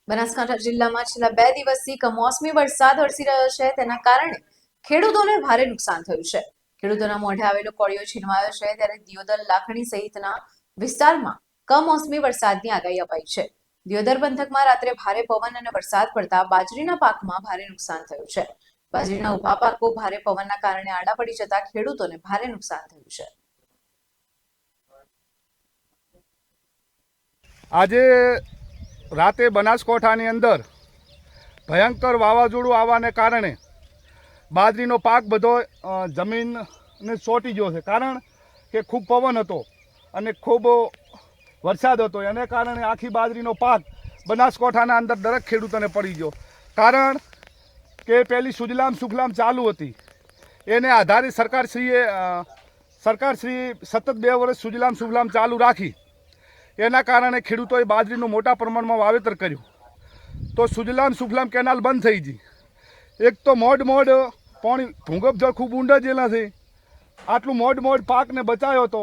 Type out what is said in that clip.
બનાસકાંઠા જિલ્લામાં છેલ્લા 2 દિવસથી કમોસમી વરસાદ વરસી રહ્યો છે. તેના કારણે ખેડૂતોને ભારે નુકસાન થયું છે. ખેડૂતોના મોઢે આવેલો કોળિયો છીનવાયો છે, ત્યારે દિયોદર, લાખણી સહિતના વિસ્તારમાં કમોસમી વરસાદની આગાહી અપાઈ છે. દિયોદર પંથકમાં રાત્રે ભારે પવન અને વરસાદ પડતા બાજરીના પાકમાં ભારે નુકસાન થયું છે. બાજરીના ઉભા પાકો ભારે પવનના કારણે આડા પડી જતા ખેડૂતોને ભારે નુકસાન થયું છે. આજે રાતે બનાસકાંઠાની અંદર ભયંકર વાવાઝોડું આવવાને કારણે બાજરીનો પાક બધો જમીનને ચોંટી ગયો છે. કારણ કે ખૂબ પવન હતો અને ખૂબ વરસાદ હતો, એને કારણે આખી બાજરીનો પાક બનાસકાંઠાના અંદર દરેક ખેડૂતોને પડી ગયો. કારણ કે પહેલી સુજલામ સુફલામ ચાલુ હતી, એને આધારે સરકારશ્રીએ સતત 2 વર્ષ સુજલામ સુફલામ ચાલુ રાખી. એના કારણે ખેડૂતોએ બાજરીનું મોટા પ્રમાણમાં વાવેતર કર્યું. તો સુજલામ સુફલામ કેનાલ બંધ થઈ ગઈ. એક તો મોડ પાણી ભૂંગપ જળ ખૂબ ઊંડા જેલા છે. આટલું મોડ પાકને બચાવ્યો હતો